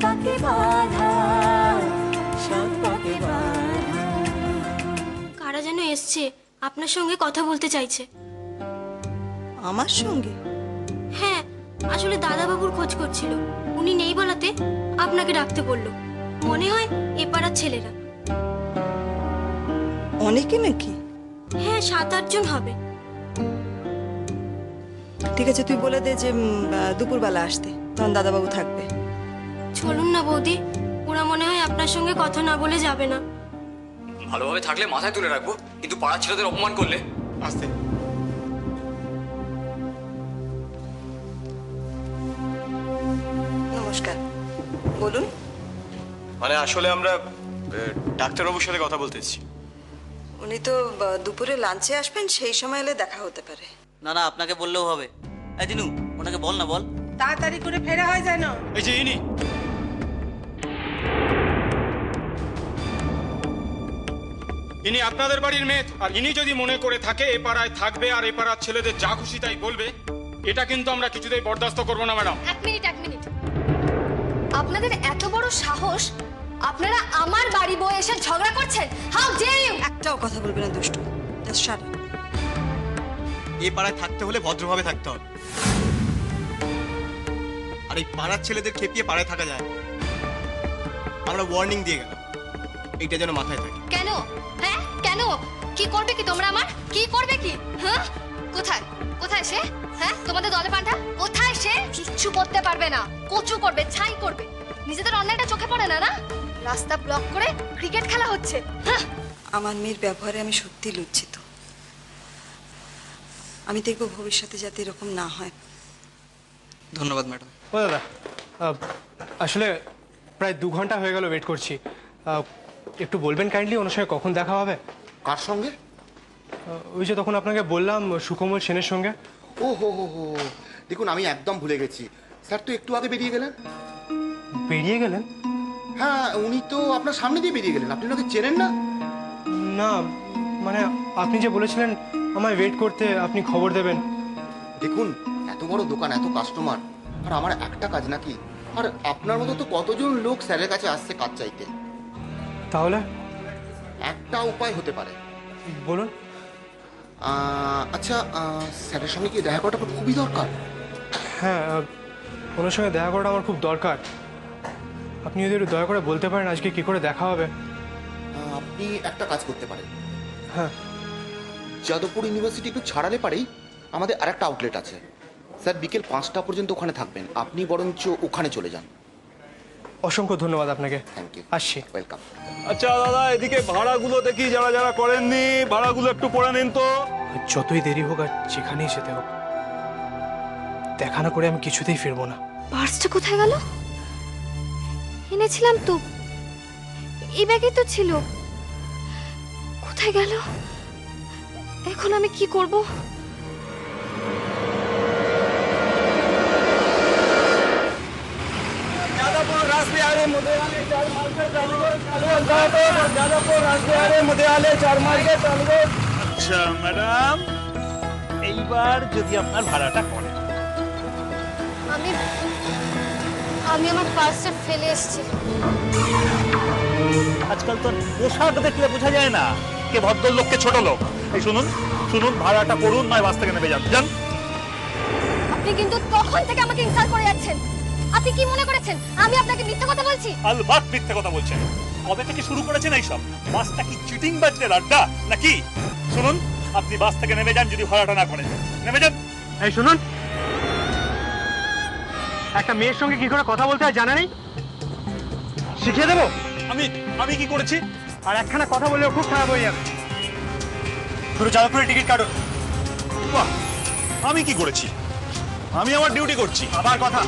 পাকে বাঁধা, সাত পাকে বাঁধা। কারা যেন এসছে, আপনার সঙ্গে কথা বলতে চাইছে। আমার সঙ্গে? হ্যাঁ, আসলে দাদাবাবুর খোঁজ করছিল, উনি নেই বলাতে আপনাকে ডাকতে বললো। মনে হয় এ পাড়ার ছেলেরা। অনেকে নাকি? হ্যাঁ, 7-8 জন হবে। ঠিক আছে, তুই বলে দে যে দুপুরবেলা আসতে, তখন দাদাবাবু থাকবে। চলুন না বৌদি, ওরা মনে হয় আপনার সঙ্গে কথা না বলে যাবে না। ভালোভাবে থাকলে মাথায় তুলে রাখবো, কিন্তু পাড়ার ছেলেদের অপমান করলে। আসতে নমস্কার, বলুন। মানে আসলে আমরা ডাক্তারবাবুর সাথে কথা বলতে এসেছি। উনি তো দুপুরে লাঞ্চে আসবেন, সেই সময় এলে দেখা হতে পারে। না না, আপনাকে বললেও হবে। এই দিনু, ওনাকে বল না, বল। তাড়াতাড়ি করে ফেরা হয় যেন। এই যে ইনি, ইনি আপনাদের বাড়ির মেয়ে, আর ইনি যদি মনে করে থাকে এ পাড়ায় থাকবে আর এ পাড়ার ছেলেদের যা খুশি তাই বলবে, এটা কিন্তু আমরা কিছুতেই বরদাস্ত করবো না ম্যাডাম। এক মিনিট। আপনাদের এত বড় সাহস, আপনারা আমার বাড়ি বয়ে এসে ঝগড়া করছেন? How dare you! একটাও কথা বলবে না দুষ্টু, জাস্ট শাট। এই পাড়ায় থাকতে হলে ভদ্রভাবে থাকতে হবে, আর এই পাড়ার ছেলেদের খেপিয়ে পাড়ায় থাকা যায়। আমরা ওয়ার্নিং দিয়ে গেলাম, এইটা যেন মাথায় থাকে। কেন? হ্যাঁ কেন? কি করবে কি তোমরা আমার? কি করবে কি? হ্যাঁ, কোথায় কোথায় সে? হ্যাঁ, তোমাদের দলে পান্ডা কোথায় সে? কিচ্ছু করতে পারবে না, কচু করবে, ছাই করবে। নিজেদের অন্যায়টা চোখে পড়ে না? না, রাস্তা ব্লক করে ক্রিকেট খেলা হচ্ছে। হ্যাঁ, আমার মেয়ের ব্যবহারে আমি সত্যি লজ্জিত। আমি দেখবো ভবিষ্যতে যাতে এরকম না হয়। ধন্যবাদ ম্যাডাম। ও দাদা, আসলে প্রায় 2 ঘন্টা হয়ে গেল ওয়েট করছি। একটু বলবেন কাইন্ডলি ওনার সঙ্গে কখন দেখা হবে? কার সঙ্গে? ওই যে তখন আপনাকে বললাম, সুকোমল সেনের সঙ্গে। ও হো হো হো, দেখুন আমি একদম ভুলে গেছি। স্যার তো একটু আগে বেরিয়ে গেলেন। বেরিয়ে গেলেন? হ্যাঁ, উনি তো আপনার সামনে দিয়ে বেরিয়ে গেলেন। আপনি ওনাকে চেনেন না? না, মানে আপনি যে বলেছিলেন আমায় ওয়েট করতে, আপনি খবর দেবেন। দেখুন, এত বড় দোকান, এত কাস্টমার, আর আমার একটা কাজ নাকি? আর আপনার মতো তো কতজন লোক স্যারের কাছে আসছে কাজ চাইতে। তাহলে একটা উপায় হতে পারে। বলুন। আচ্ছা, স্যারের সঙ্গে কি দেখা করাটা আমার খুবই দরকার। হ্যাঁ, ওনার সঙ্গে দেখা করাটা আমার খুব দরকার। আপনি যদি একটু দয়া করে বলতে পারেন আজকে কি করে দেখা হবে? আপনি একটা কাজ করতে পারেন। হ্যাঁ। যাদবপুর ইউনিভার্সিটি একটু ছাড়ালে পারেই আমাদের আরেকটা আউটলেট আছে। স্যার বিকেল 5টা পর্যন্ত ওখানে থাকবেন, আপনি বরঞ্চ ওখানে চলে যান। অসংখ্য ধন্যবাদ আপনাকে। Thank you. আসছি। ওয়েলকাম। আচ্ছা দাদা, এদিকে ভাড়াগুলো দেখি, যারা যারা করেননি ভাড়াগুলো একটু পড়ে নিন তো। যতই দেরি হোক আর যেখানেই যেতে হোক, দেখা না করে আমি কিছুতেই ফিরবো না। পার্সটা কোথায় গেল? এনেছিলাম তো, এই ব্যাগে তো ছিল। কোথায় গেল? এখন আমি কি করব? আচ্ছা ম্যাডাম, এইবার যদি আপনার ভাড়াটা করেন। আমি আমার পার্সটা ফেলে এসেছি। আজকাল তো পোশাক দেখলে বোঝা যায় না কে ভদ্রলোক কে ছোট লোক। এই শুনুন শুনুন, ভাড়াটা করুন, নয় বাস থেকে নেমে যান। যান। আপনি কিন্তু তখন থেকে আমাকে ইনসাল্ট করে যাচ্ছেন। আপনি কি মনে করেছেন আমি আপনাকে মিথ্যা কথা বলছি? আলবাত মিথ্যে কথা বলছেন। কবে থেকে শুরু করেছেন এইসব? বাসটা কি চিটিং বাজদের আড্ডা নাকি? শুনুন, আপনি বাস থেকে নেমে যান যদি ভাড়াটা না করেন। নেমে যান। এই শুনুন, একটা মেয়ের সঙ্গে কি করে কথা বলতে হয় জানা নেই? শিখিয়ে দেবো? আমি কি করেছি? আর একখানা কথা বললেও খুব খারাপ হয়ে যাবে। পুরো যাদবপুরের টিকিট কাটো। বাহ, আমি কি করেছি? আমি আমার ডিউটি করছি। আবার কথা।